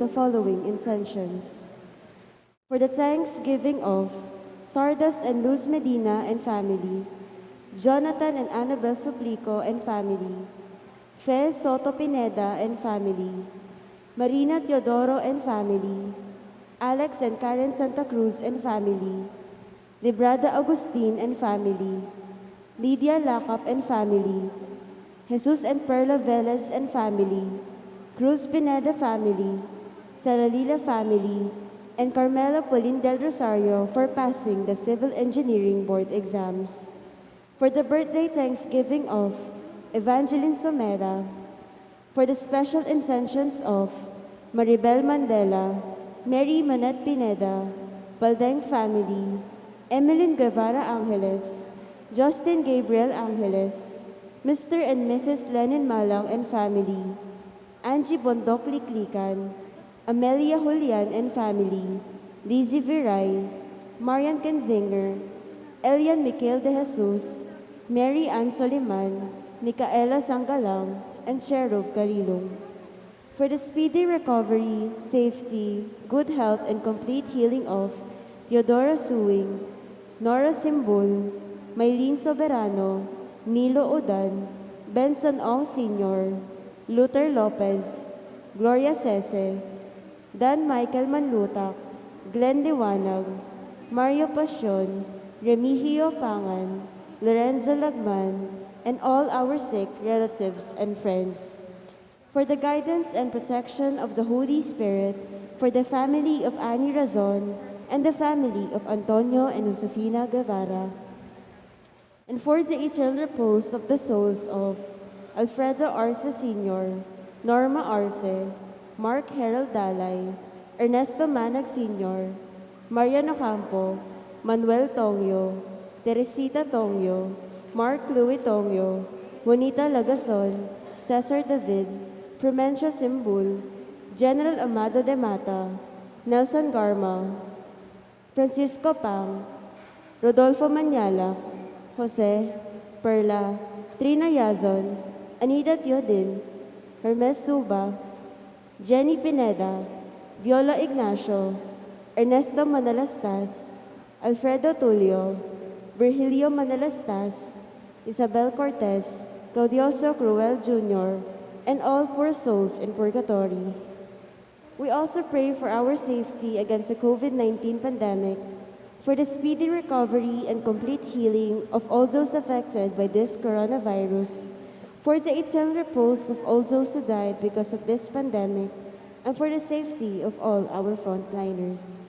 the following intentions. For the thanksgiving of Sardas and Luz Medina and family, Jonathan and Annabel Suplico and family, Fe Soto Pineda and family, Marina Teodoro and family, Alex and Karen Santa Cruz and family, Librada Agustin and family, Lydia Lacap and family, Jesus and Perla Velez and family, Cruz Pineda family, Salalila family, and Carmela Pauline del Rosario for passing the Civil Engineering Board exams. For the birthday thanksgiving of Evangeline Somera, for the special intentions of Maribel Mandela, Mary Manette Pineda, Baldeng family, Emeline Guevara Angeles, Justin Gabriel Angeles, Mr. and Mrs. Lenin Malang and family, Angie Bondok Liklikan, Amelia Julian and family, Lizzie Viray, Marian Kenzinger, Elian Michael de Jesus, Mary Ann Soliman, Nicaela Sangalang, and Cherub Carilong. For the speedy recovery, safety, good health, and complete healing of Teodora Suing, Nora Simbul, Maylene Soberano, Nilo Odan, Benson Ong Sr., Luther Lopez, Gloria Sese, Dan Michael Manlutak, Glenn Liwanag, Mario Pasyon, Remigio Pangan, Lorenzo Lagman, and all our sick relatives and friends. For the guidance and protection of the Holy Spirit, for the family of Annie Razon, and the family of Antonio and Josefina Guevara, and for the eternal repose of the souls of Alfredo Arce Sr., Norma Arce, Mark Harold Dalay, Ernesto Manag Sr., Mariano Campo, Manuel Tongyo, Teresita Tongyo, Mark Louis Tongyo, Juanita Lagason, Cesar David, Frumencio Simbul, General Amado de Mata, Nelson Garma, Francisco Pang, Rodolfo Manyala, Jose, Perla, Trina Yazon, Anita Teodin, Hermes Suba, Jenny Pineda, Viola Ignacio, Ernesto Manalastas, Alfredo Tulio, Virgilio Manalastas, Isabel Cortez, Claudioso Cruel Jr., and all poor souls in purgatory. We also pray for our safety against the COVID-19 pandemic, for the speedy recovery and complete healing of all those affected by this coronavirus, for the eternal repose of all those who died because of this pandemic, and for the safety of all our frontliners.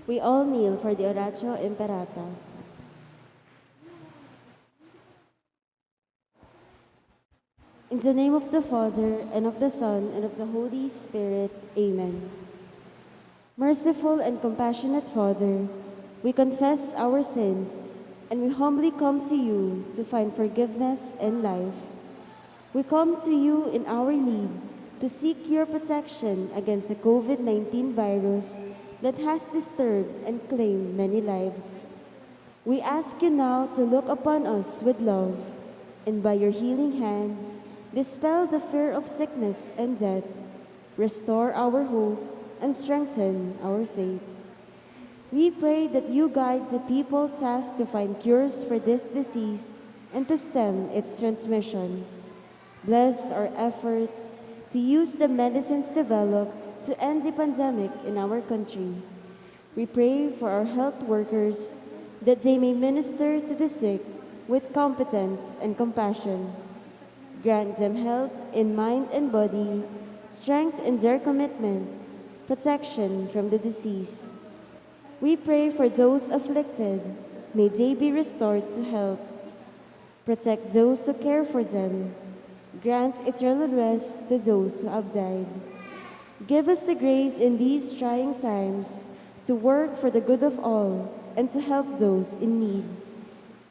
We all kneel for the Oratio Imperata. In the name of the Father, and of the Son, and of the Holy Spirit. Amen. Merciful and compassionate Father, we confess our sins, and we humbly come to you to find forgiveness and life. We come to you in our need to seek your protection against the COVID-19 virus that has disturbed and claimed many lives. We ask you now to look upon us with love, and by your healing hand, dispel the fear of sickness and death, restore our hope, and strengthen our faith. We pray that you guide the people tasked to find cures for this disease and to stem its transmission. Bless our efforts to use the medicines developed to end the pandemic in our country. We pray for our health workers that they may minister to the sick with competence and compassion. Grant them health in mind and body, strength in their commitment, protection from the disease. We pray for those afflicted. May they be restored to health. Protect those who care for them. Grant eternal rest to those who have died. Give us the grace in these trying times to work for the good of all and to help those in need.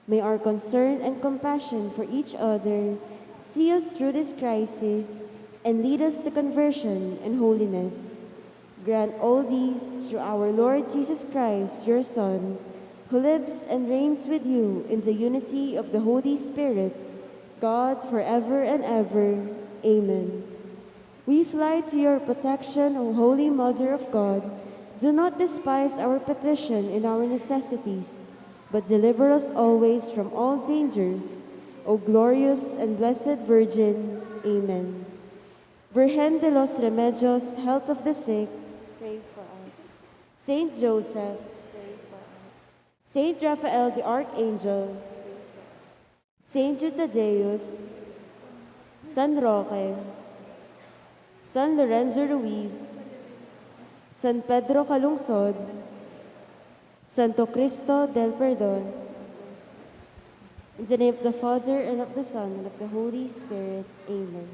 May our concern and compassion for each other see us through this crisis and lead us to conversion and holiness. Grant all these through our Lord Jesus Christ, your Son, who lives and reigns with you in the unity of the Holy Spirit, God, forever and ever. Amen. We fly to your protection, O Holy Mother of God. Do not despise our petition in our necessities, but deliver us always from all dangers, O glorious and blessed Virgin. Amen. Virgen de los Remedios, health of the sick, pray for us. Saint Joseph, pray for us. Saint Raphael the Archangel, Saint Jude Tadeus, San Roque, San Lorenzo Ruiz, San Pedro Calungsod, Santo Cristo del Perdon. In the name of the Father, and of the Son, and of the Holy Spirit. Amen.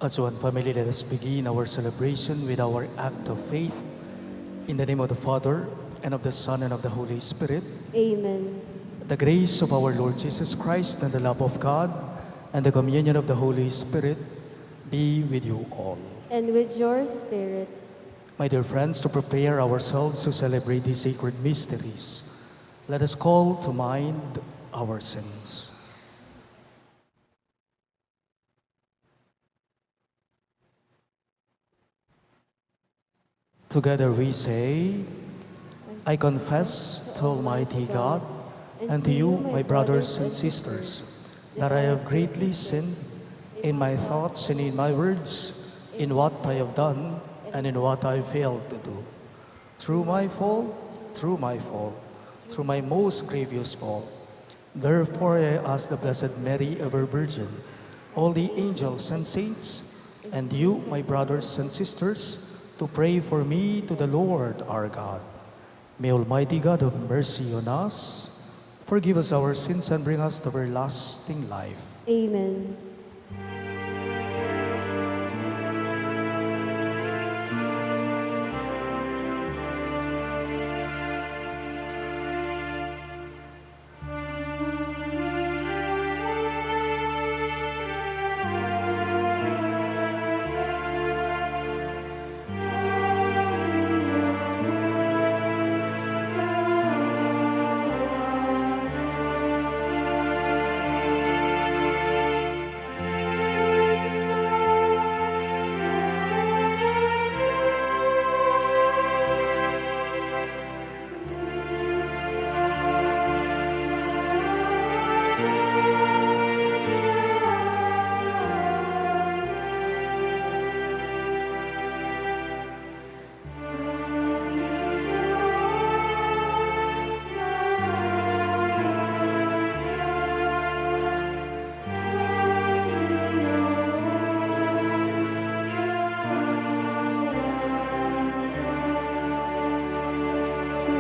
As one family, let us begin our celebration with our act of faith. In the name of the Father, and of the Son, and of the Holy Spirit. Amen. The grace of our Lord Jesus Christ, and the love of God, and the communion of the Holy Spirit be with you all. And with your spirit. My dear friends, to prepare ourselves to celebrate these sacred mysteries, let us call to mind our sins. Together we say, I confess to Almighty God and to you, my brothers and sisters, that I have greatly sinned in my thoughts and in my words, in what I have done and in what I failed to do. Through my fault, through my most grievous fault. Therefore I ask the Blessed Mary, ever Virgin, all the angels and saints, and you, my brothers and sisters, to pray for me to the Lord our God. May Almighty God have mercy on us, forgive us our sins, and bring us to everlasting life. Amen.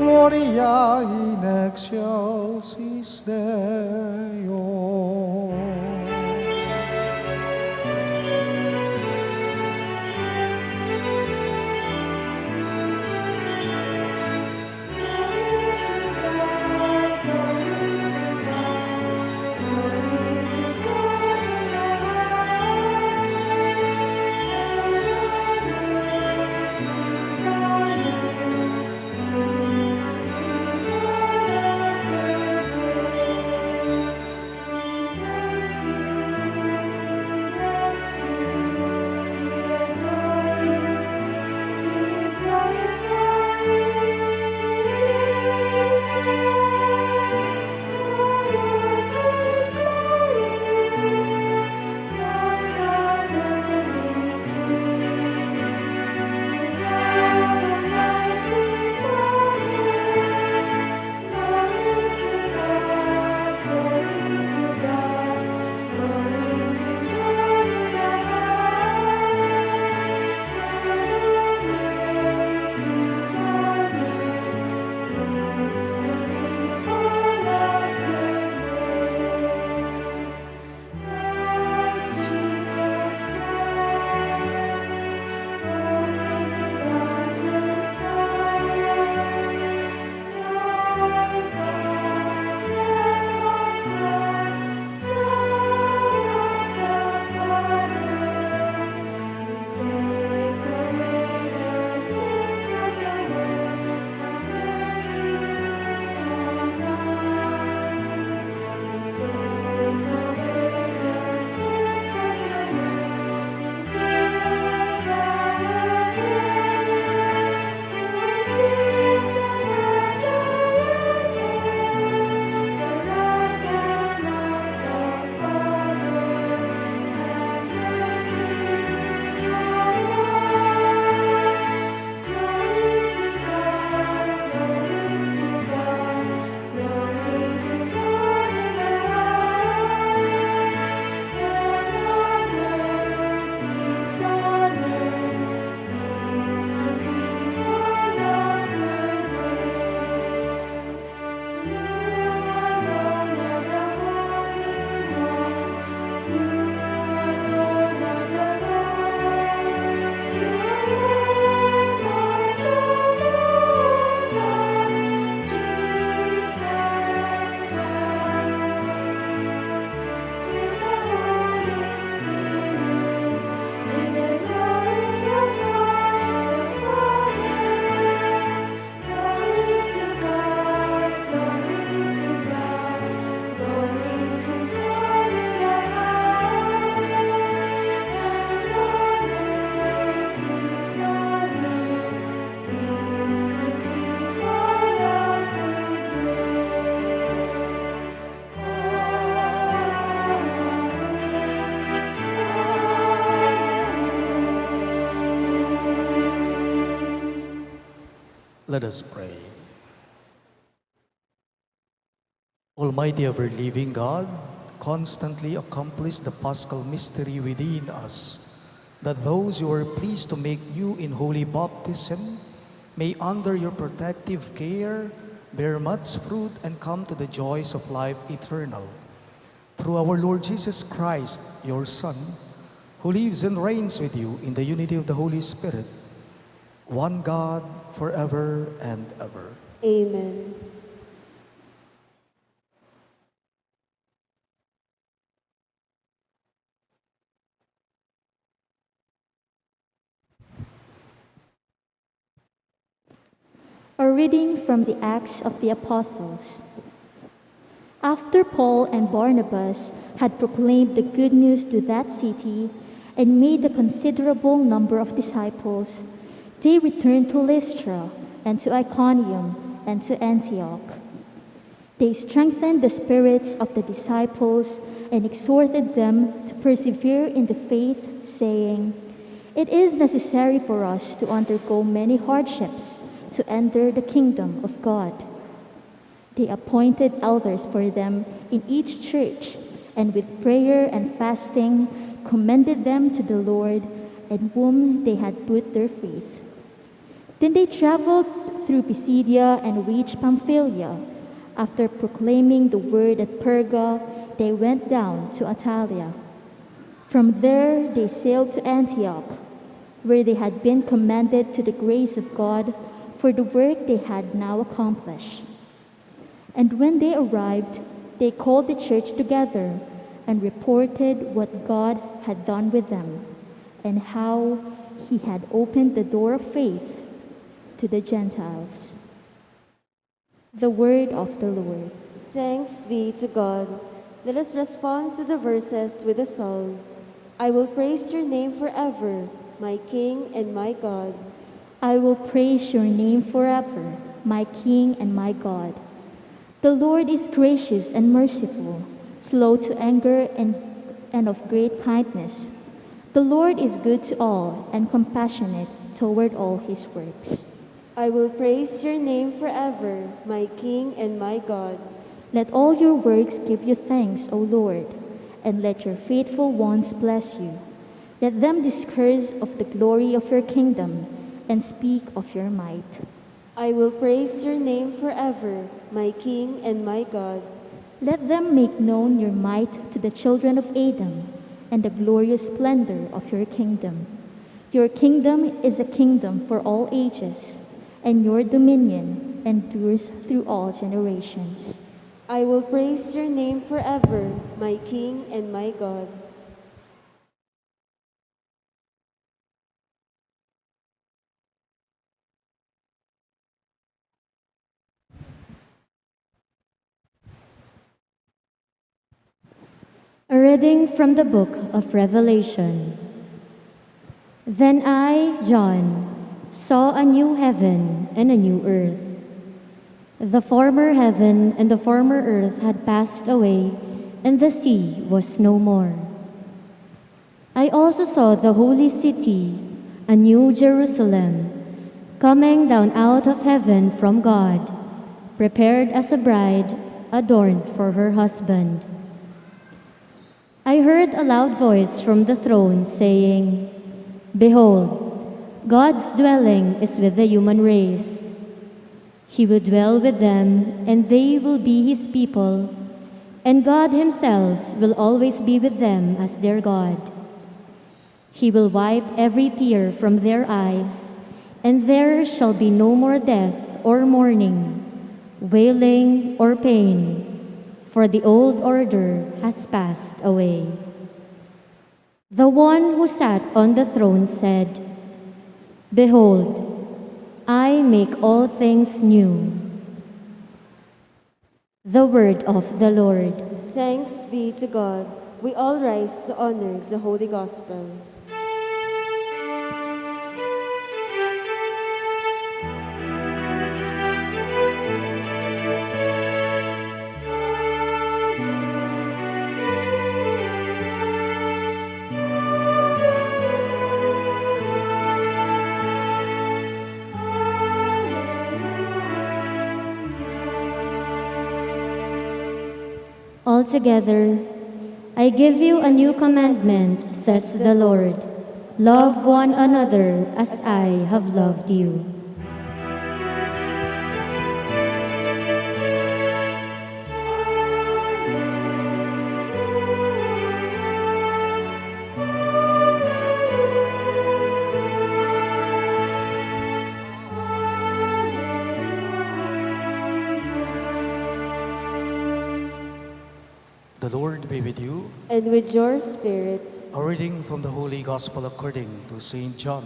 Gloria in excelsis Deo. Let us pray. Almighty ever-living God, constantly accomplish the Paschal mystery within us, that those you are pleased to make new in holy baptism may under your protective care bear much fruit and come to the joys of life eternal. Through our Lord Jesus Christ, your Son, who lives and reigns with you in the unity of the Holy Spirit, one God, forever and ever. Amen. A reading from the Acts of the Apostles. After Paul and Barnabas had proclaimed the good news to that city and made a considerable number of disciples, they returned to Lystra and to Iconium and to Antioch. They strengthened the spirits of the disciples and exhorted them to persevere in the faith, saying, "It is necessary for us to undergo many hardships to enter the kingdom of God." They appointed elders for them in each church, and with prayer and fasting commended them to the Lord, in whom they had put their faith. Then they traveled through Pisidia and reached Pamphylia. After proclaiming the word at Perga, they went down to Attalia. From there they sailed to Antioch, where they had been commended to the grace of God for the work they had now accomplished. And when they arrived, they called the church together and reported what God had done with them, and how he had opened the door of faith to the Gentiles. The word of the Lord. Thanks be to God. Let us respond to the verses with a song. I will praise your name forever, my King and my God. I will praise your name forever, my King and my God. The Lord is gracious and merciful, slow to anger and of great kindness. The Lord is good to all and compassionate toward all his works. I will praise your name forever, my King and my God. Let all your works give you thanks, O Lord, and let your faithful ones bless you. Let them discourse of the glory of your kingdom and speak of your might. I will praise your name forever, my King and my God. Let them make known your might to the children of Adam and the glorious splendor of your kingdom. Your kingdom is a kingdom for all ages, and your dominion endures through all generations. I will praise your name forever, my King and my God. A reading from the book of Revelation. Then I, John, saw a new heaven and a new earth. The former heaven and the former earth had passed away, and the sea was no more. I also saw the holy city, a new Jerusalem, coming down out of heaven from God, prepared as a bride adorned for her husband. I heard a loud voice from the throne saying, "Behold, God's dwelling is with the human race. He will dwell with them, and they will be his people, and God himself will always be with them as their God. He will wipe every tear from their eyes, and there shall be no more death or mourning, wailing or pain, for the old order has passed away." The one who sat on the throne said, "Behold, I make all things new." The word of the Lord. Thanks be to God. We all rise to honor the Holy Gospel. together. I give you a new commandment, says the Lord. Love one another as I have loved you. The Lord be with you. And with your spirit. A reading from the Holy Gospel according to St. John.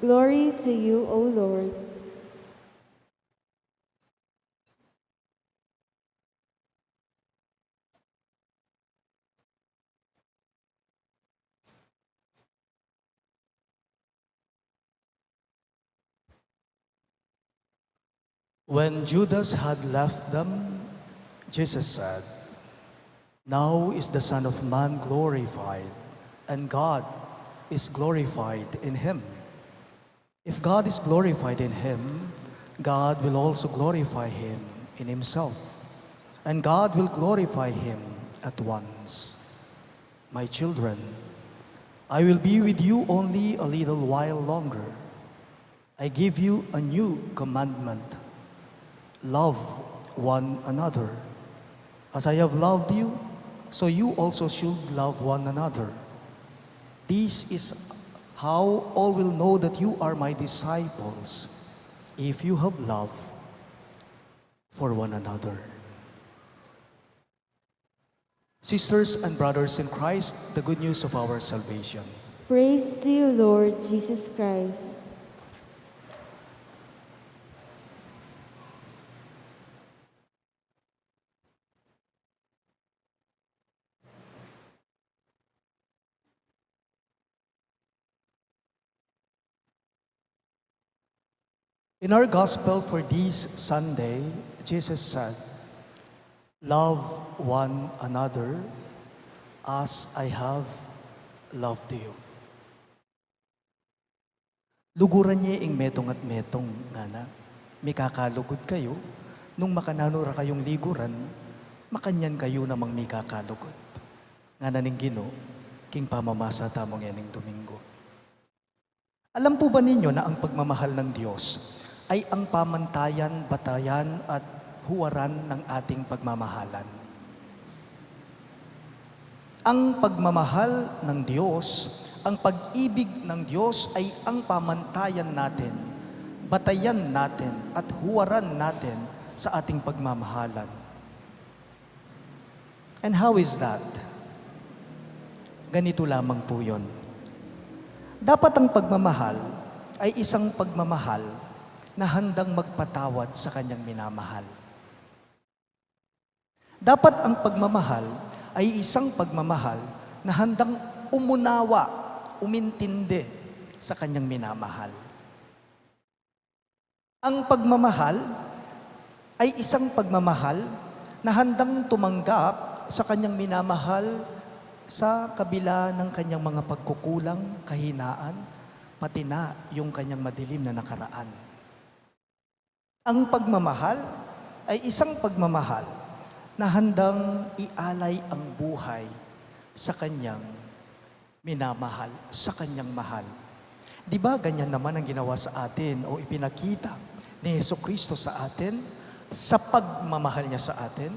Glory to you, O Lord. When Judas had left them, Jesus said, "Now is the Son of Man glorified, and God is glorified in him. If God is glorified in him, God will also glorify him in himself, and God will glorify him at once. My children, I will be with you only a little while longer. I give you a new commandment. Love one another. As I have loved you, so you also should love one another. This is how all will know that you are my disciples, if you have love for one another." Sisters and brothers in Christ, the good news of our salvation. Praise to you, Lord Jesus Christ. In our gospel for this Sunday, Jesus said, "Love one another as I have loved you." Luguran niya ing metong at metong, ngana. May kakalugod kayo, nung makananura kayong liguran, makanyan kayo namang may kakalugod. Ngana ning Gino, king pamamasa tamong yaning Domingo. Alam po ba ninyo na ang pagmamahal ng Diyos ay ang pamantayan, batayan at huwaran ng ating pagmamahalan? Ang pagmamahal ng Diyos, ang pag-ibig ng Diyos ay ang pamantayan natin, batayan natin at huwaran natin sa ating pagmamahalan. And how is that? Ganito lamang po yun. Dapat ang pagmamahal ay isang pagmamahal na handang magpatawad sa kanyang minamahal. Dapat ang pagmamahal ay isang pagmamahal na handang umunawa, umintindi sa kanyang minamahal. Ang pagmamahal ay isang pagmamahal na handang tumanggap sa kanyang minamahal sa kabila ng kanyang mga pagkukulang, kahinaan, pati na yung kanyang madilim na nakaraan. Ang pagmamahal ay isang pagmamahal na handang ialay ang buhay sa kanyang minamahal, sa kanyang mahal. Di ba ganyan naman ang ginawa sa atin o ipinakita ni Jesucristo sa atin sa pagmamahal niya sa atin?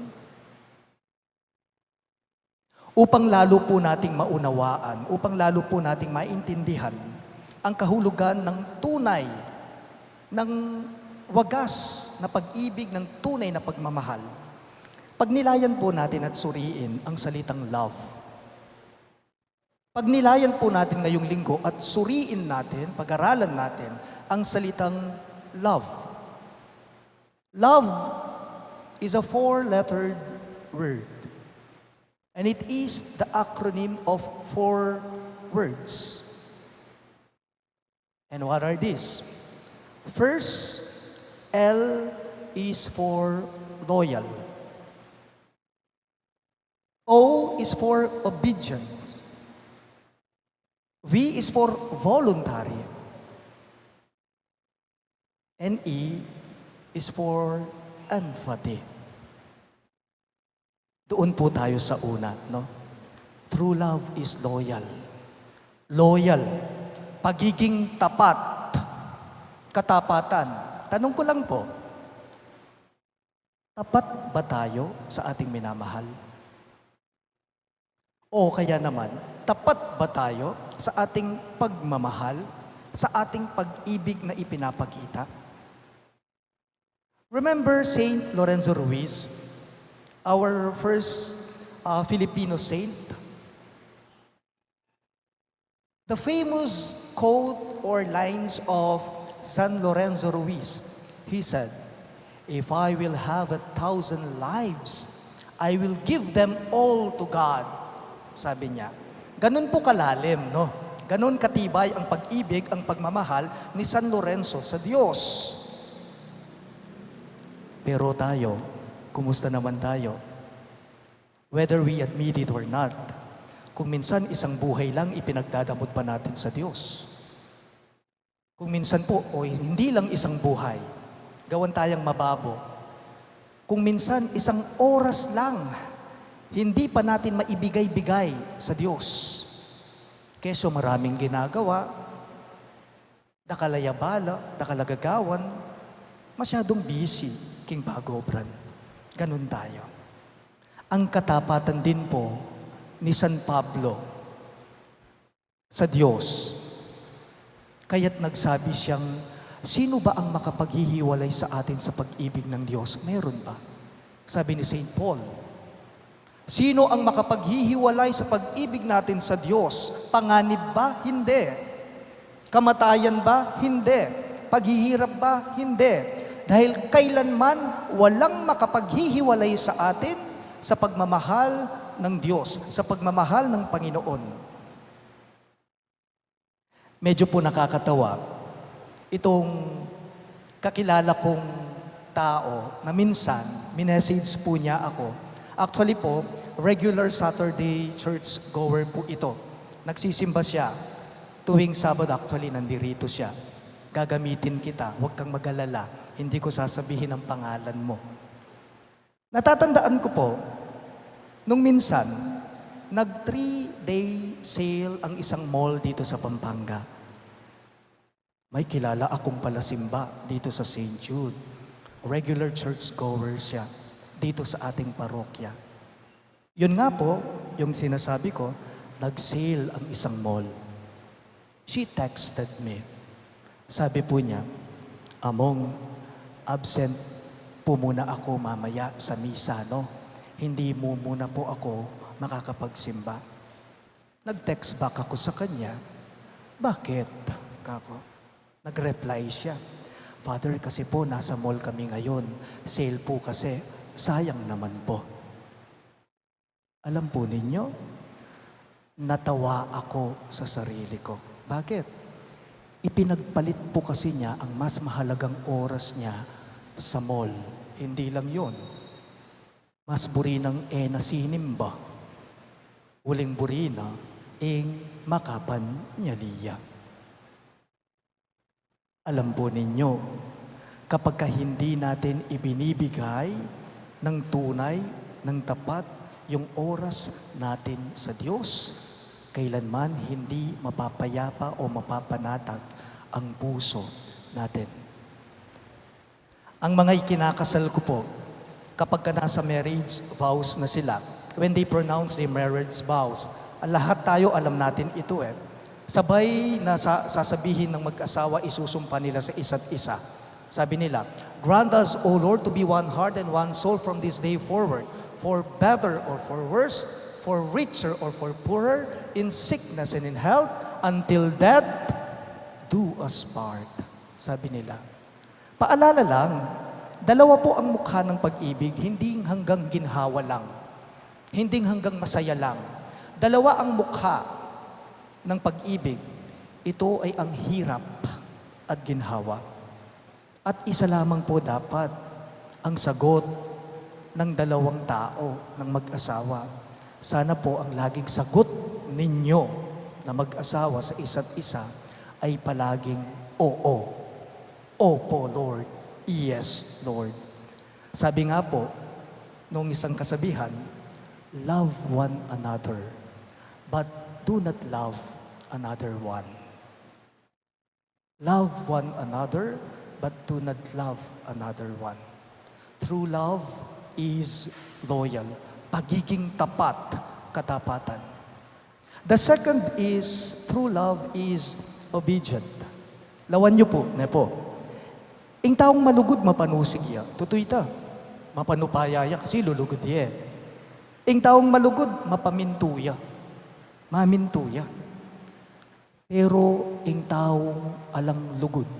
Upang lalo po nating maunawaan, upang lalo po nating maintindihan ang kahulugan ng tunay, ng wagas na pag-ibig, ng tunay na pagmamahal. Pagnilayan po natin at suriin ang salitang love. Pagnilayan po natin ngayong linggo at suriin natin, pag-aralan natin ang salitang love. Love is a four-lettered word. And it is the acronym of 4 words. And what are these? First, L is for loyal. O is for obedience. V is for voluntary. And E is for empathy. Doon po tayo sa una, no? True love is loyal. Loyal. Pagiging tapat. Katapatan. Tanong ko lang po, tapat ba tayo sa ating minamahal? O kaya naman, tapat ba tayo sa ating pagmamahal, sa ating pag-ibig na ipinapakita? Remember Saint Lorenzo Ruiz, our first Filipino saint? The famous quote or lines of San Lorenzo Ruiz, he said, "If I will have 1,000 lives, I will give them all to God." Sabi niya. Ganun po kalalim, no? Ganun katibay ang pag-ibig, ang pagmamahal ni San Lorenzo sa Diyos. Pero tayo, kumusta naman tayo? Whether we admit it or not, kung minsan isang buhay lang ipinagdadamot pa natin sa Diyos. Kung minsan po, o hindi lang isang buhay, gawan tayong mababo. Kung minsan isang oras lang, hindi pa natin maibigay-bigay sa Diyos. Keso maraming ginagawa, nakalayabala, nakalagagawan, masyadong busy, king bagobran. Ganun tayo. Ang katapatan din po ni San Pablo sa Diyos. Kaya't nagsabi siyang, sino ba ang makapaghihiwalay sa atin sa pag-ibig ng Diyos? Meron ba? Sabi ni Saint Paul, sino ang makapaghihiwalay sa pag-ibig natin sa Diyos? Panganib ba? Hindi. Kamatayan ba? Hindi. Paghihirap ba? Hindi. Dahil kailanman walang makapaghihiwalay sa atin sa pagmamahal ng Diyos, sa pagmamahal ng Panginoon. Medyo po nakakatawa itong kakilala kong tao na minsan, minessage po niya ako. Actually po, regular Saturday church goer po ito. Nagsisimba siya. Tuwing Sabado actually nandirito siya. Gagamitin kita, huwag kang mag-alala. Hindi ko sasabihin ang pangalan mo. Natatandaan ko po, nung minsan, nag 3-day sale ang isang mall dito sa Pampanga. May kilala akong palasimba dito sa St. Jude. Regular church goer siya dito sa ating parokya. Yun nga po, yung sinasabi ko, nag-sale ang isang mall. She texted me. Sabi po niya, Among, absent po muna ako mamaya sa misa, no? Hindi mo muna po ako makakapagsimba. Nag-text back ako sa kanya, bakit? Kako. Nag-reply siya, Father, kasi po nasa mall kami ngayon. Sale po kasi, sayang naman po. Alam po ninyo, natawa ako sa sarili ko. Bakit? Ipinagpalit po kasi niya ang mas mahalagang oras niya sa mall. Hindi lang yon. Mas burinang na sinimba. Uling burina, makapan niya liya. Alam po ninyo, kapag hindi natin ibinibigay ng tunay, ng tapat, yung oras natin sa Diyos, kailanman hindi mapapayapa o mapapanatag ang puso natin. Ang mga ikinakasal ko po, kapag nasa marriage vows na sila, when they pronounce the marriage vows, lahat tayo alam natin ito Sabay na sasabihin ng mag-asawa, isusumpa nila sa isa't isa. Sabi nila, grant us, O Lord, to be one heart and one soul from this day forward, for better or for worse, for richer or for poorer, in sickness and in health, until death do us part. Sabi nila. Paalala lang, dalawa po ang mukha ng pag-ibig, hindi hanggang ginhawa lang. Hindi hanggang masaya lang. Dalawa ang mukha ng pag-ibig. Ito ay ang hirap at ginhawa. At isa lamang po dapat ang sagot ng dalawang tao, ng mag-asawa. Sana po ang laging sagot ninyo na mag-asawa sa isa't isa ay palaging oo. Opo, Lord. Yes, Lord. Sabi nga po, nung isang kasabihan, love one another, but do not love another one. Love one another, but do not love another one. True love is loyal. Pagiging tapat, katapatan. The second is, true love is obedient. Lawan niyo po, nepo. Ing taong malugod, mapanusig ya. Tutoy ta. Mapanupaya ya kasi lulugod ya. Ing taong malugod, mapamintuya. Mamintuya. Pero ing taong alang lugod,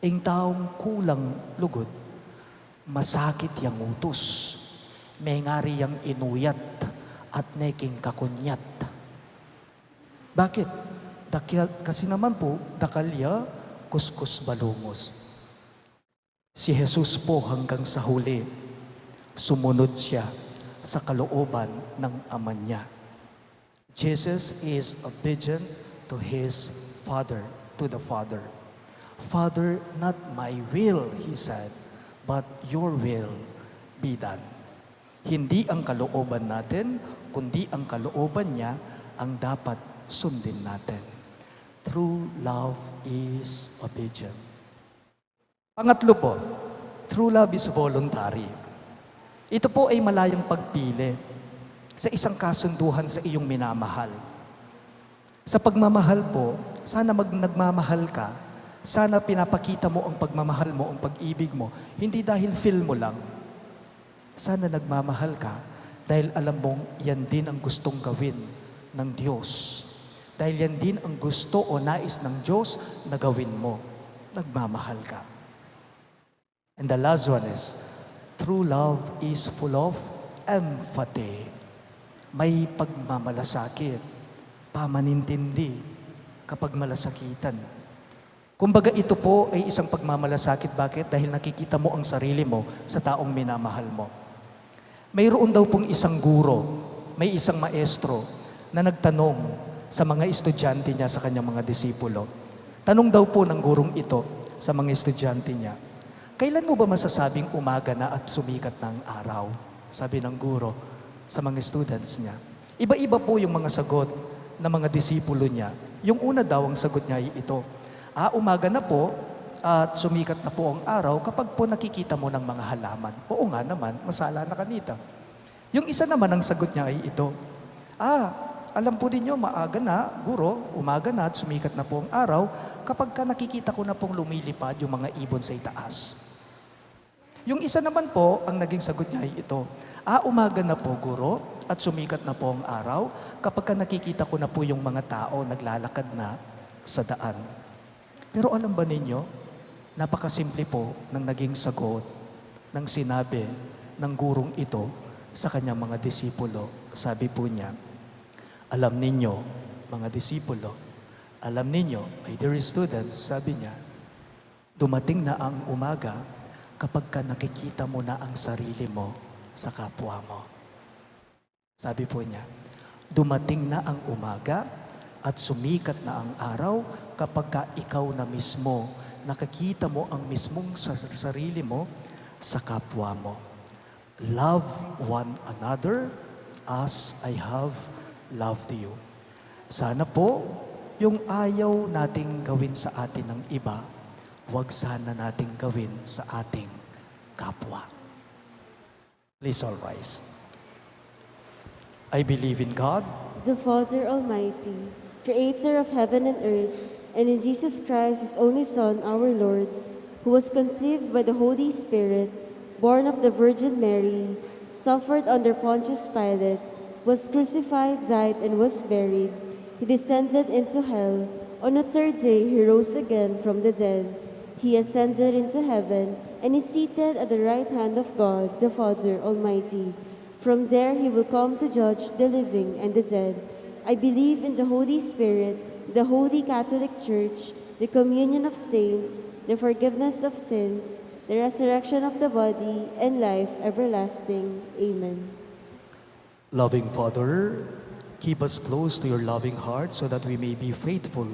ing taong kulang lugod, masakit yang utos, may ngari yang inuyat at neking kakunyat. Bakit? Kasi naman po, dakalya, kuskus balungos. Si Jesus po hanggang sa huli, sumunod siya sa kalooban ng ama niya. Jesus is obedient to His Father, to the Father. Father, not my will, He said, but your will be done. Hindi ang kalooban natin, kundi ang kalooban niya ang dapat sundin natin. True love is obedient. Pangatlo po, true love is voluntary. Ito po ay malayang pagpili sa isang kasunduhan sa iyong minamahal. Sa pagmamahal po, sana nagmamahal ka, sana pinapakita mo ang pagmamahal mo, ang pag-ibig mo, hindi dahil feel mo lang. Sana nagmamahal ka dahil alam mong yan din ang gustong gawin ng Diyos. Dahil yan din ang gusto o nais ng Diyos na gawin mo. Nagmamahal ka. And the last one is, true love is full of empathy. May pagmamalasakit, pamanintindi kapag malasakitan. Kumbaga ito po ay isang pagmamalasakit. Bakit? Dahil nakikita mo ang sarili mo sa taong minamahal mo. Mayroon daw pong isang guro, may isang maestro na nagtanong sa mga estudyante niya sa kanyang mga disipulo. Tanong daw po ng gurong ito sa mga estudyante niya, kailan mo ba masasabing umaga na at sumikat na ang araw? Sabi ng guro sa mga students niya. Iba-iba po yung mga sagot ng mga disipulo niya. Yung una daw ang sagot niya ay ito, umaga na po at sumikat na po ang araw kapag po nakikita mo ng mga halaman. Oo nga naman, masala na kanita. Yung isa naman ang sagot niya ay ito, alam po ninyo, maaga na, guro, umaga na at sumikat na po ang araw kapag ka nakikita ko na pong lumilipad yung mga ibon sa itaas. Yung isa naman po, ang naging sagot niya ay ito, umaga na po, guro, at sumikat na po ang araw kapag ka nakikita ko na po yung mga tao naglalakad na sa daan. Pero alam ba ninyo, napakasimple po ng naging sagot ng sinabi ng gurong ito sa kanyang mga disipulo. Sabi po niya, alam ninyo, mga disipulo, alam ninyo, my dear students, sabi niya, dumating na ang umaga kapag ka nakikita mo na ang sarili mo sa kapwa mo. Sabi po niya, dumating na ang umaga at sumikat na ang araw kapag ka ikaw na mismo nakikita mo ang mismong sarili mo sa kapwa mo. Love one another as I have loved you. Sana po, yung ayaw nating gawin sa atin ng iba, huwag sana nating gawin sa ating kapwa. Please all rise. I believe in God, the Father Almighty, creator of heaven and earth, and in Jesus Christ, His only Son, our Lord, who was conceived by the Holy Spirit, born of the Virgin Mary, suffered under Pontius Pilate, was crucified, died, and was buried. He descended into hell. On the third day, He rose again from the dead. He ascended into heaven, and is seated at the right hand of God, the Father Almighty. From there He will come to judge the living and the dead. I believe in the Holy Spirit, the Holy Catholic Church, the communion of saints, the forgiveness of sins, the resurrection of the body, and life everlasting. Amen. loving Father, keep us close to your loving heart so that we may be faithful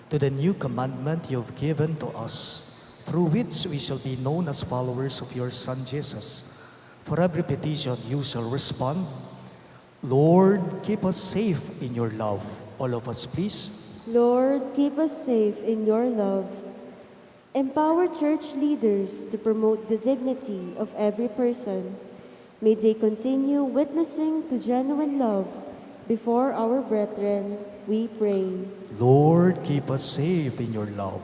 to the new commandment you have given to us, through which we shall be known as followers of your Son Jesus. For every petition you shall respond, Lord, keep us safe in your love. All of us, please. Lord, keep us safe in your love. Empower church leaders to promote the dignity of every person. May they continue witnessing to genuine love before our brethren, we pray. Lord, keep us safe in your love.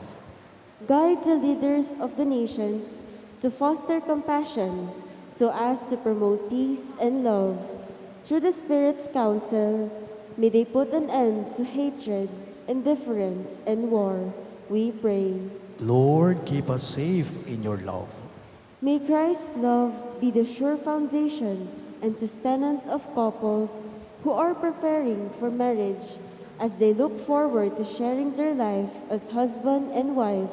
Guide the leaders of the nations to foster compassion so as to promote peace and love. Through the Spirit's counsel, may they put an end to hatred, indifference, and war, we pray. Lord, keep us safe in your love. May Christ's love be the sure foundation and sustenance of couples who are preparing for marriage as they look forward to sharing their life as husband and wife,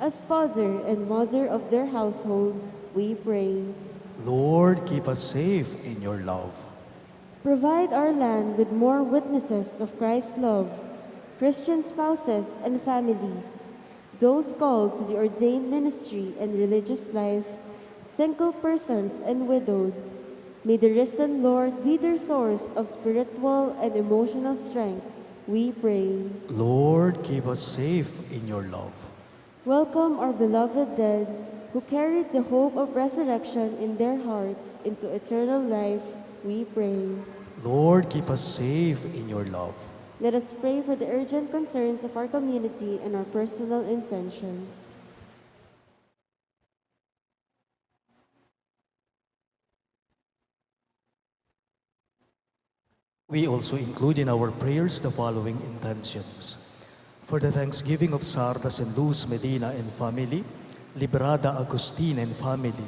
as father and mother of their household, we pray. Lord, keep us safe in your love. Provide our land with more witnesses of Christ's love, Christian spouses and families, those called to the ordained ministry and religious life, single persons and widowed. May the risen Lord be their source of spiritual and emotional strength, we pray. Lord, keep us safe in your love. Welcome our beloved dead who carried the hope of resurrection in their hearts into eternal life, we pray. Lord, keep us safe in your love. Let us pray for the urgent concerns of our community and our personal intentions. We also include in our prayers the following intentions. For the thanksgiving of Sardas and Luz Medina and family, Librada Agustin and family,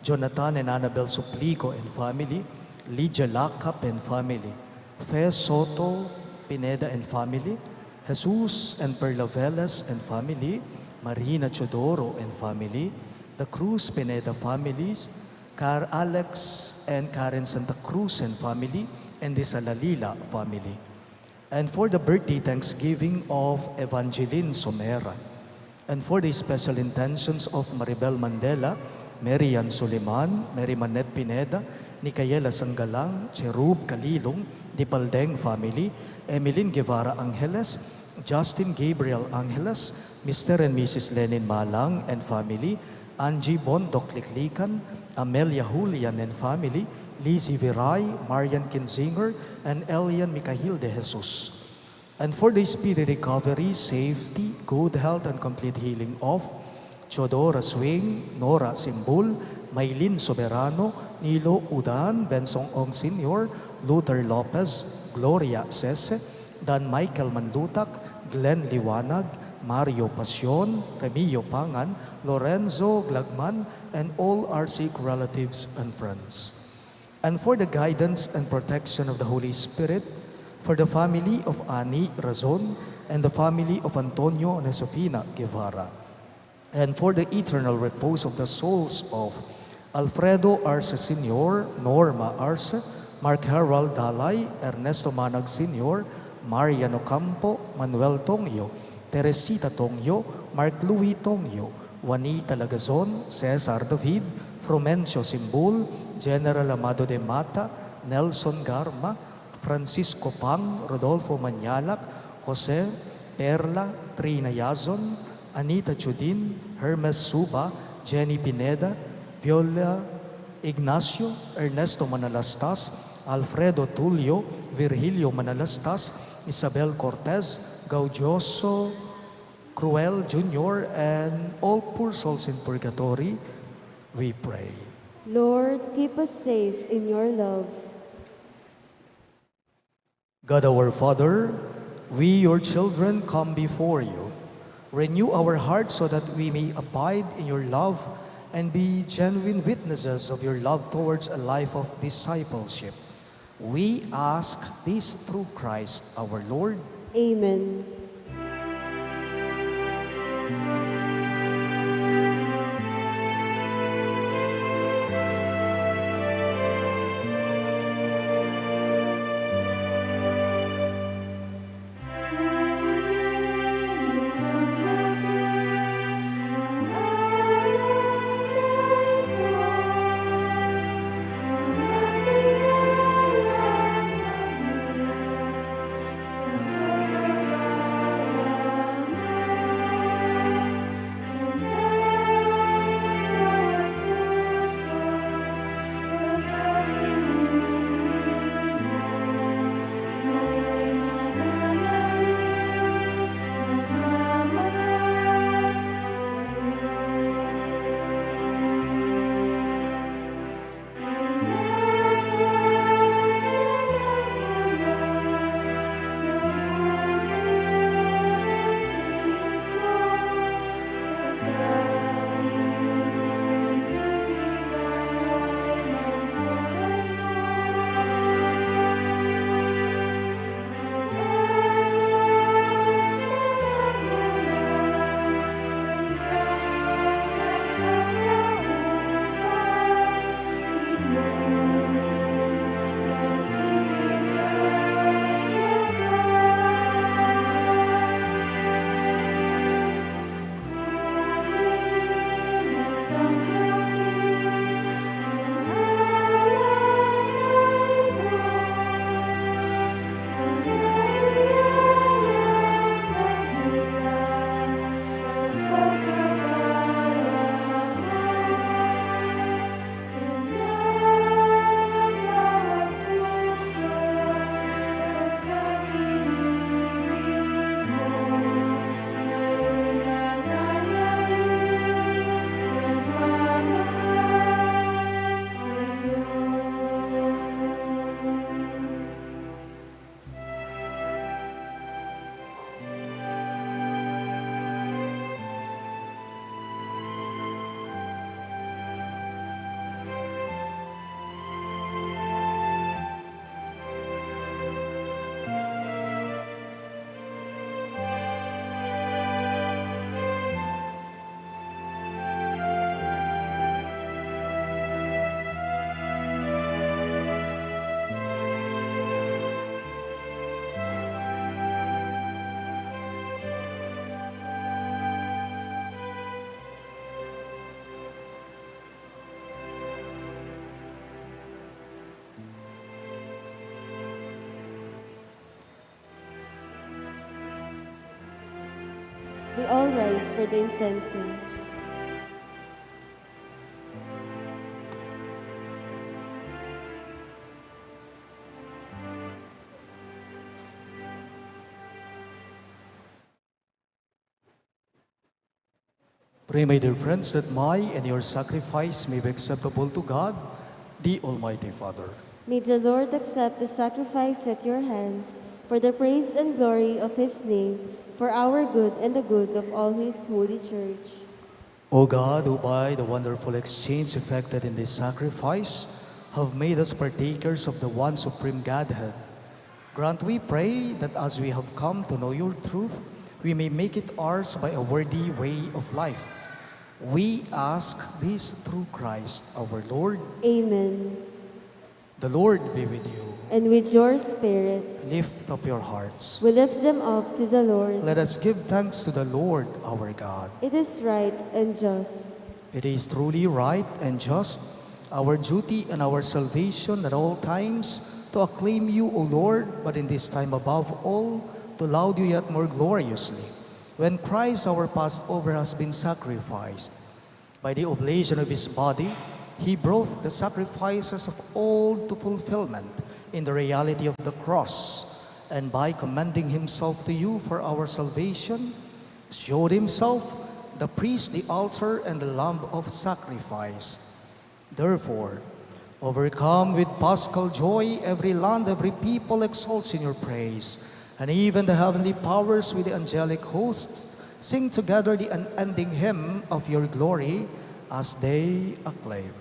Jonathan and Annabel Suplico and family, Lydia Lacap and family, Fe Soto Pineda and family, Jesus and Perla Velas and family, Marina Chodoro and family, the Cruz Pineda families, Car Alex and Karen Santa Cruz and family, and the Salalila family. And for the birthday thanksgiving of Evangeline Somera. And for the special intentions of Maribel Mandela, Marian Suliman, Mary Manette Pineda, Nicayela Sanggalang, Cherub Kalilong, Dipaldeng family, Emeline Guevara Angeles, Justin Gabriel Angeles, Mr. and Mrs. Lenin Malang and family, Angie Bondok Liklikan, Amelia Julian and family, Lizzie Viray, Marian Kinzinger, and Elian Mikahil de Jesus. And for the speedy recovery, safety, good health, and complete healing of Chodora Swing, Nora Simbul, Maylin Soberano, Nilo Udan, Bensong Ong Sr., Luther Lopez, Gloria Sese, Dan Michael Mandutak, Glenn Liwanag, Mario Pasion, Remio Pangan, Lorenzo Glagman, and all our sick relatives and friends. And for the guidance and protection of the Holy Spirit, for the family of Ani Razon and the family of Antonio and Sofina Guevara, and for the eternal repose of the souls of Alfredo Arce Sr., Norma Arce, Mark Harold Dalay, Ernesto Manag Sr., Mariano Campo, Manuel Tongyo, Teresita Tongyo, Mark Louis Tongyo, Juanita Lagazon, Cesar David, Frumencio Simbul, General Amado de Mata, Nelson Garma, Francisco Pang, Rodolfo Manyalak, Jose Perla, Trina Yazon, Anita Chudin, Hermes Suba, Jenny Pineda, Viola Ignacio, Ernesto Manalastas, Alfredo Tulio, Virgilio Manalastas, Isabel Cortez, Gaudioso Cruel Jr., and all poor souls in purgatory, we pray. Lord, keep us safe in your love. God our Father, we, your children, come before you. Renew our hearts so that we may abide in your love and be genuine witnesses of your love towards a life of discipleship. We ask this through Christ our Lord. Amen. We all rise for the incensing. Pray, my dear friends, that my and your sacrifice may be acceptable to God, the Almighty Father. May the Lord accept the sacrifice at your hands for the praise and glory of his name, for our good and the good of all his holy church. O God, who by the wonderful exchange effected in this sacrifice have made us partakers of the one supreme Godhead, grant, we pray, that as we have come to know your truth, we may make it ours by a worthy way of life. We ask this through Christ our Lord. Amen. The Lord be with you. And with your spirit, Lift up your hearts. we lift them up to the Lord. Let us give thanks to the Lord our God. It is right and just. It is truly right and just, our duty and our salvation at all times, to acclaim you, O Lord, but in this time above all, to laud you yet more gloriously. When Christ our Passover has been sacrificed, by the oblation of his body, he brought the sacrifices of all to fulfillment in the reality of the cross, and by commending himself to you for our salvation, showed himself the priest, the altar, and the lamb of sacrifice. Therefore, overcome with paschal joy, every land, every people exalts in your praise, and even the heavenly powers with the angelic hosts sing together the unending hymn of your glory as they acclaim.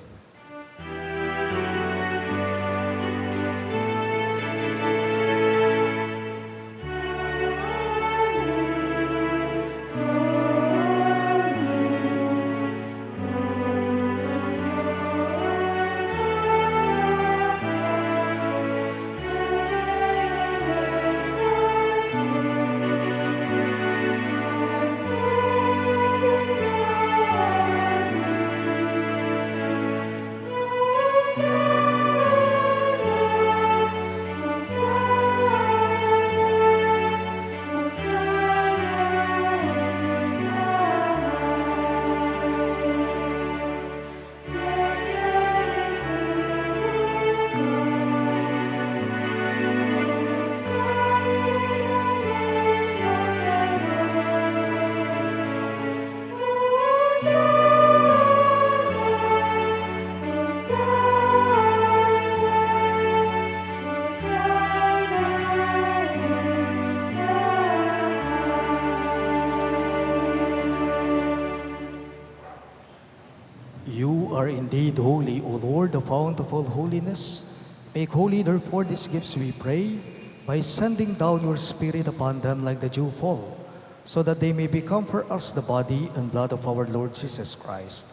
You are indeed holy, O Lord, the fount of all holiness. Make holy, therefore, these gifts, we pray, by sending down your Spirit upon them like the dew fall, so that they may become for us the body and blood of our Lord Jesus Christ.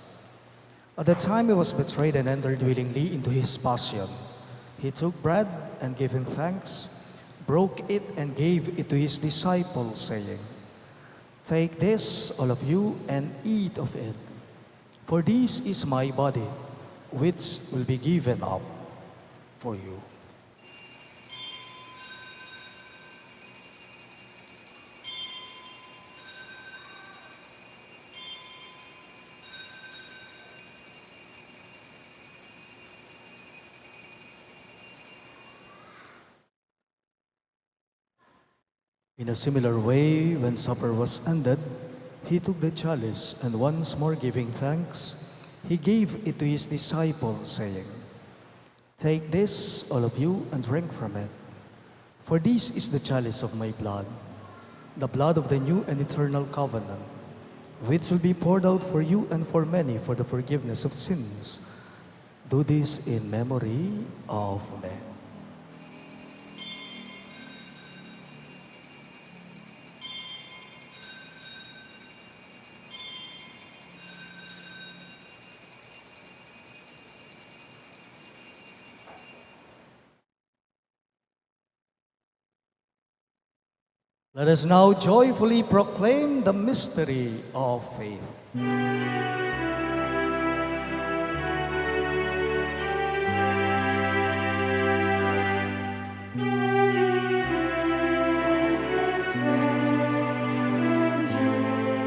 At the time he was betrayed and entered willingly into his passion, he took bread and giving thanks, broke it and gave it to his disciples, saying, "Take this, all of you, and eat of it. For this is my body, which will be given up for you." In a similar way, when supper was ended, he took the chalice, and once more giving thanks, he gave it to his disciples, saying, "Take this, all of you, and drink from it. For this is the chalice of my blood, the blood of the new and eternal covenant, which will be poured out for you and for many for the forgiveness of sins. Do this in memory of me." Let us now joyfully proclaim the mystery of faith. This bread and drink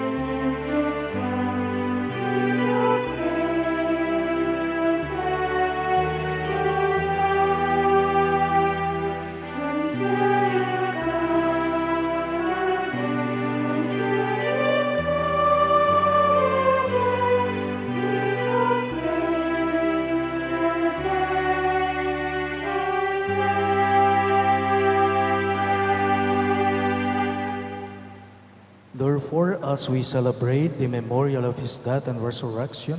Therefore, as we celebrate the memorial of his death and resurrection,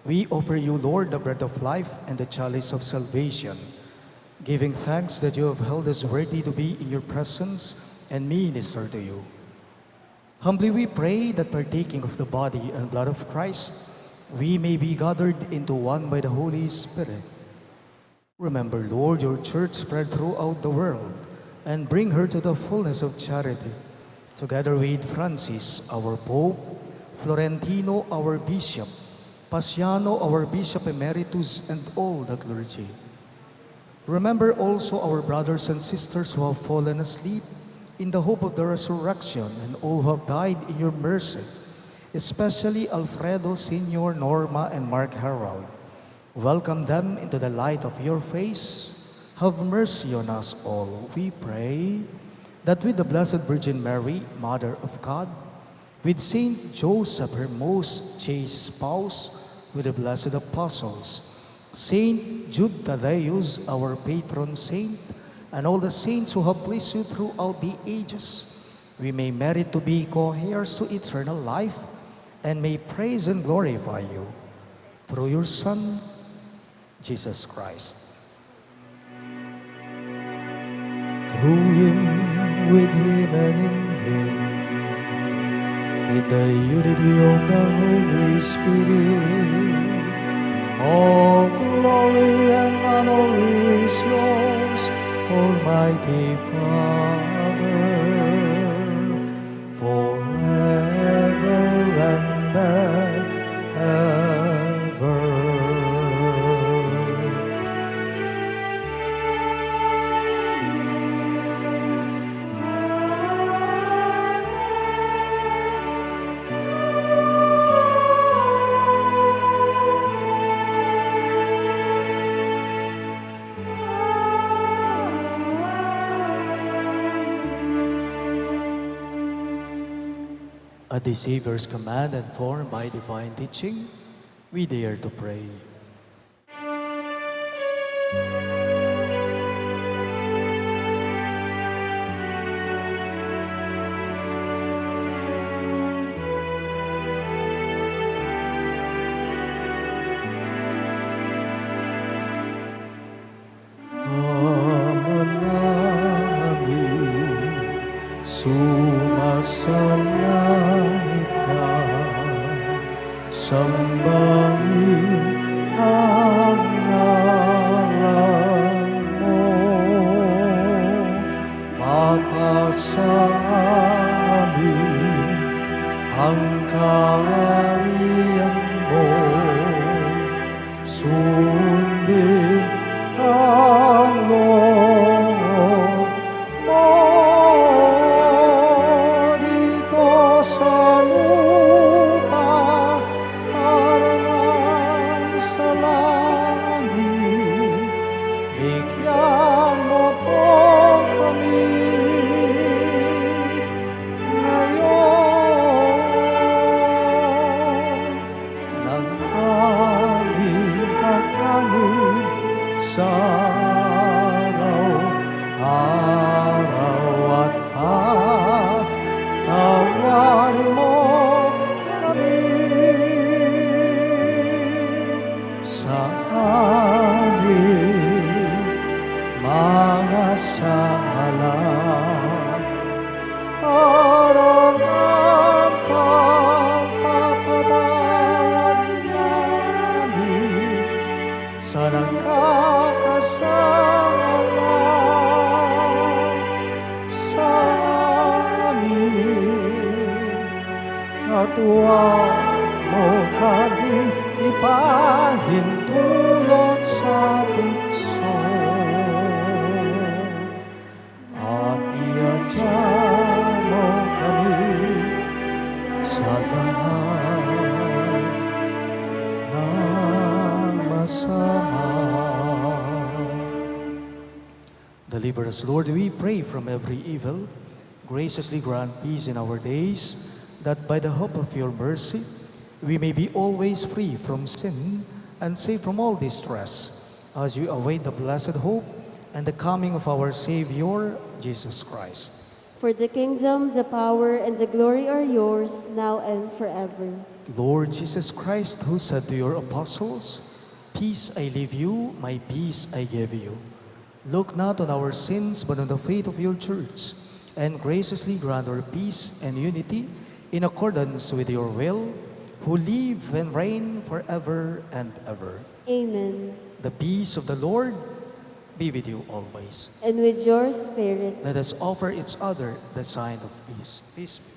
we offer you, Lord, the bread of life and the chalice of salvation, giving thanks that you have held us worthy to be in your presence and minister to you. Humbly we pray that partaking of the body and blood of Christ, we may be gathered into one by the Holy Spirit. Remember, Lord, your church spread throughout the world, and bring her to the fullness of charity, together with Francis, our Pope, Florentino, our Bishop, Pasiano, our Bishop Emeritus, and all the clergy. Remember also our brothers and sisters who have fallen asleep in the hope of the resurrection, and all who have died in your mercy, especially Alfredo, Senior, Norma, and Mark Harold. Welcome them into the light of your face. Have mercy on us all, we pray, that with the Blessed Virgin Mary, Mother of God, with Saint Joseph, her most chaste spouse, with the blessed apostles, Saint Jude Thaddeus, our patron saint, and all the saints who have pleased you throughout the ages, we may merit to be co-heirs to eternal life, and may praise and glorify you through your Son, Jesus Christ. Through him, with him, and in the unity of the Holy Spirit, all glory and honor is yours, Almighty Father, forever and ever. At the Savior's command and formed by divine teaching, we dare to pray. Ama namin, sumasalangit ka, sambahin ang ngalan mo, mapasa amin ang kaharian mo, sundin ang loob mo dito sa lupa para nang sa langit. Bigyan mo po kami ngayon ng aming kakanin sa araw-araw, at patawarin mo kami sa aming mga sala, parang ang pagpapatawad namin sa nagkakasala sa amin, at huwag mo kaming ipahintulot sa tukso, at iadya mo kami sa lahat ng masama. Deliver us, Lord, we pray, from every evil. Graciously grant peace in our days, that by the hope of your mercy, we may be always free from sin and safe from all distress, as we await the blessed hope and the coming of our Savior, Jesus Christ. For the kingdom, the power, and the glory are yours, now and forever. Lord Jesus Christ, who said to your apostles, "Peace I leave you, my peace I give you," look not on our sins, but on the faith of your church, and graciously grant her peace and unity in accordance with your will, who live and reign forever and ever. Amen. The peace of the Lord be with you always. And with your spirit. Let us offer each other the sign of peace. Peace be.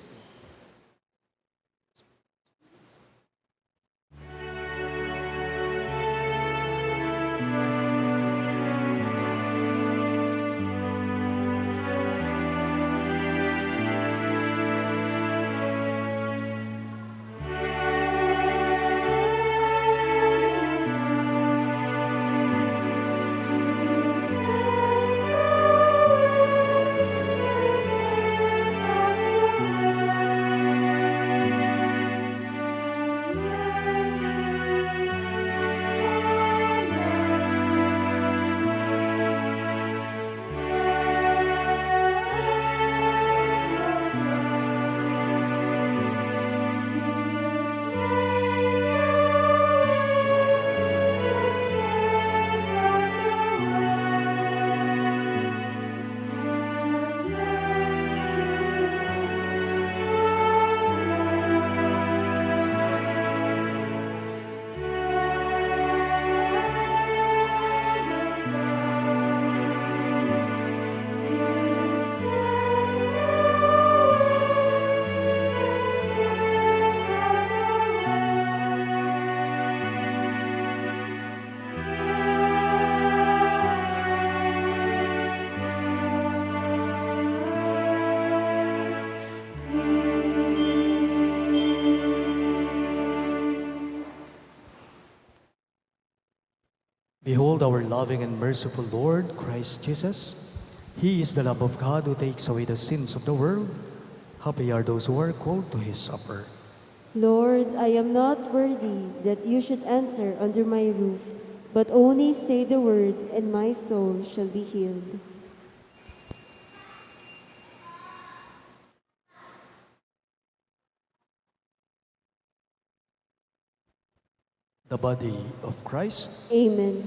Behold our loving and merciful Lord, Christ Jesus. He is the Lamb of God who takes away the sins of the world. Happy are those who are called to his supper. Lord, I am not worthy that you should enter under my roof, but only say the word, and my soul shall be healed. The body of Christ. Amen.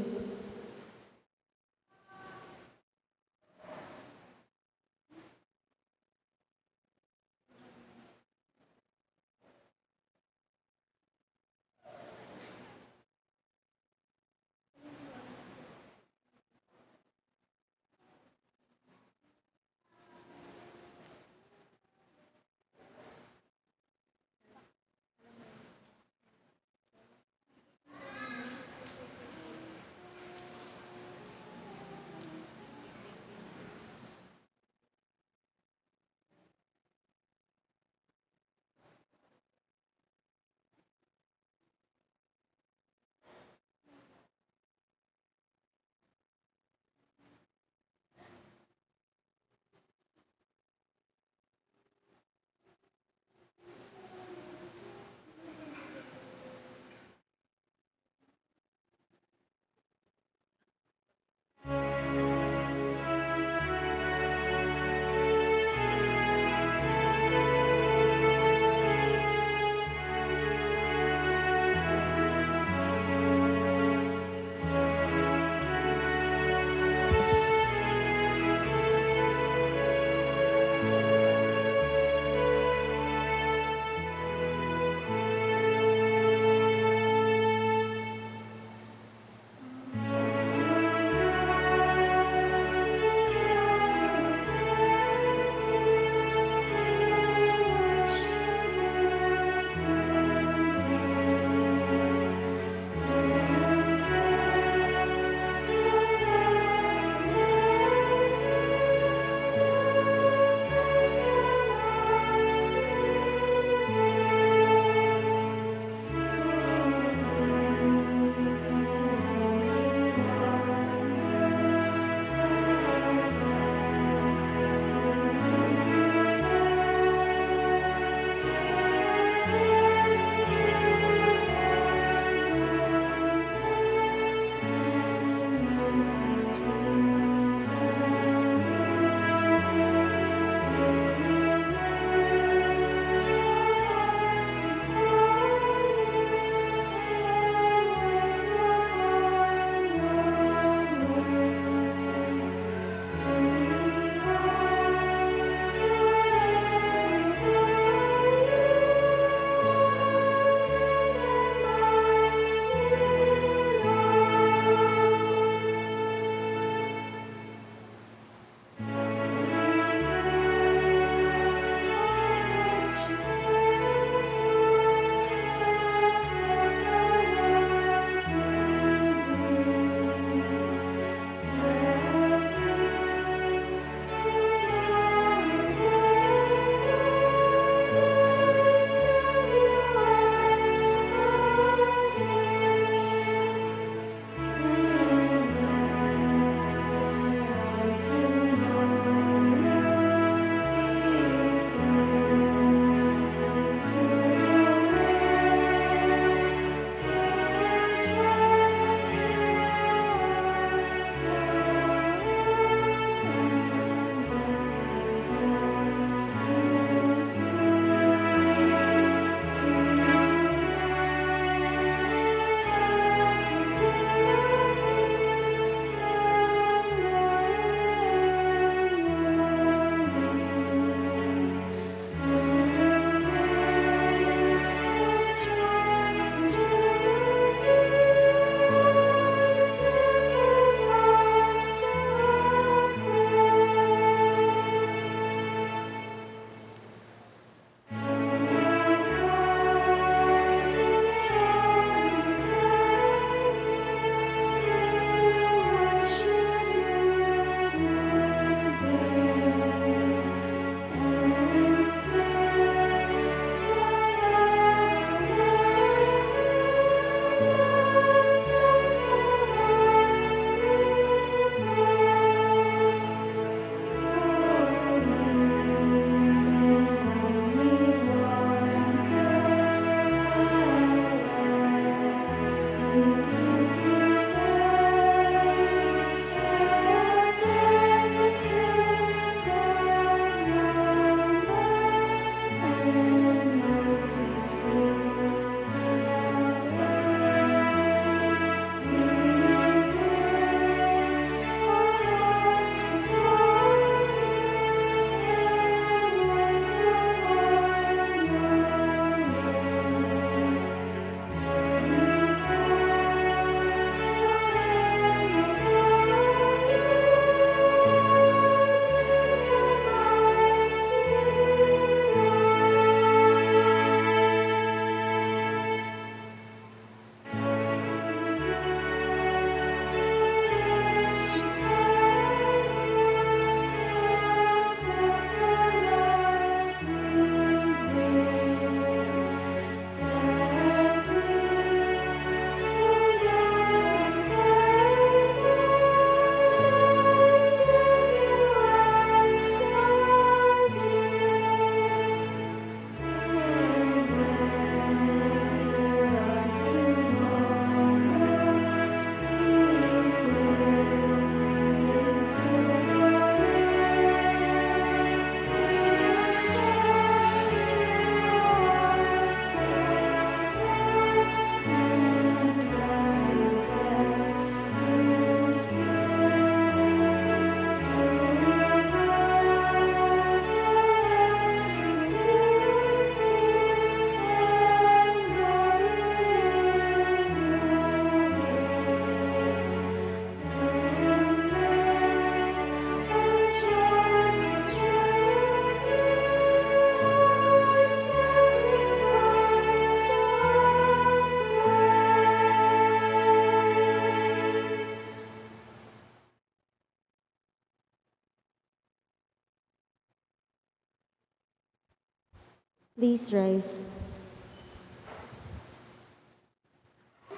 Please rise.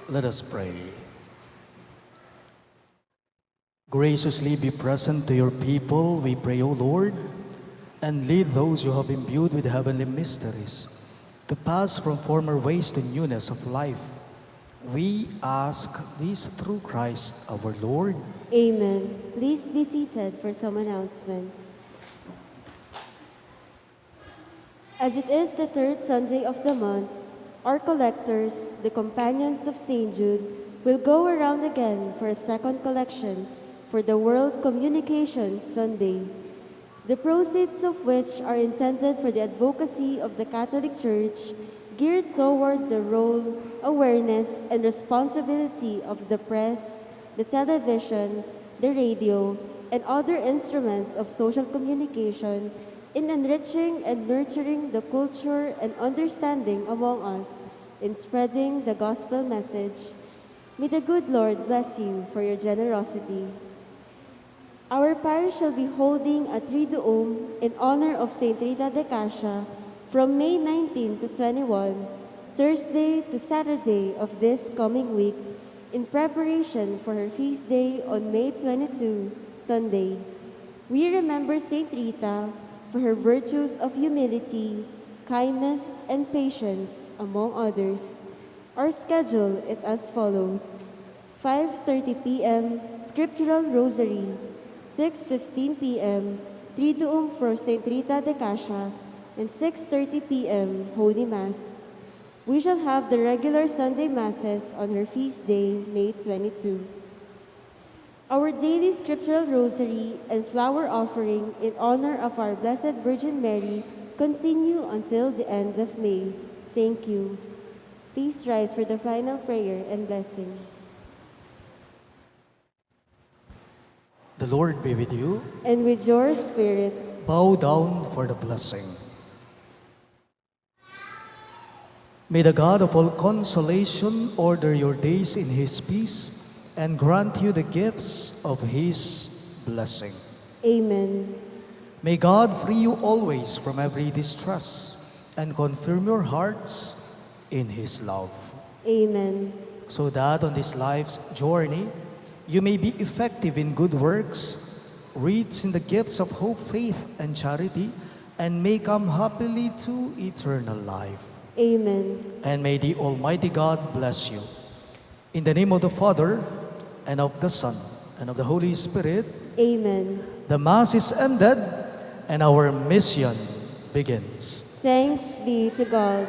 Let us pray. Graciously be present to your people, we pray, O Lord, and lead those you have imbued with heavenly mysteries to pass from former ways to newness of life. We ask this through Christ our Lord. Amen. Please be seated for some announcements. As it is the third Sunday of the month, our collectors, the Companions of St. Jude, will go around again for a second collection for the World Communications Sunday, the proceeds of which are intended for the advocacy of the Catholic Church geared toward the role, awareness, and responsibility of the press, the television, the radio, and other instruments of social communication in enriching and nurturing the culture and understanding among us in spreading the gospel message. May the good Lord bless you for your generosity. Our parish shall be holding a Triduum in honor of Saint Rita de Cascia from May 19 to 21, Thursday to Saturday of this coming week, in preparation for her feast day on May 22, Sunday. We remember Saint Rita for her virtues of humility, kindness, and patience, among others. Our schedule is as follows: 5:30 p.m. Scriptural Rosary, 6:15 p.m. Triduum for Saint Rita de Cascia, and 6:30 p.m. Holy Mass. We shall have the regular Sunday Masses on her feast day, May 22. Our daily Scriptural Rosary and flower offering in honor of our Blessed Virgin Mary continue until the end of May. Thank you. Please rise for the final prayer and blessing. The Lord be with you. And with your spirit, Bow down for the blessing. May the God of all consolation order your days in His peace and grant you the gifts of His blessing. Amen. May God free you always from every distress and confirm your hearts in His love, Amen. so that on this life's journey you may be effective in good works, rich in the gifts of hope, faith, and charity, and may come happily to eternal life. Amen. And may the Almighty God bless you. In the name of the Father, and of the Son, and of the Holy Spirit. Amen. The Mass is ended, and our mission begins. Thanks be to God.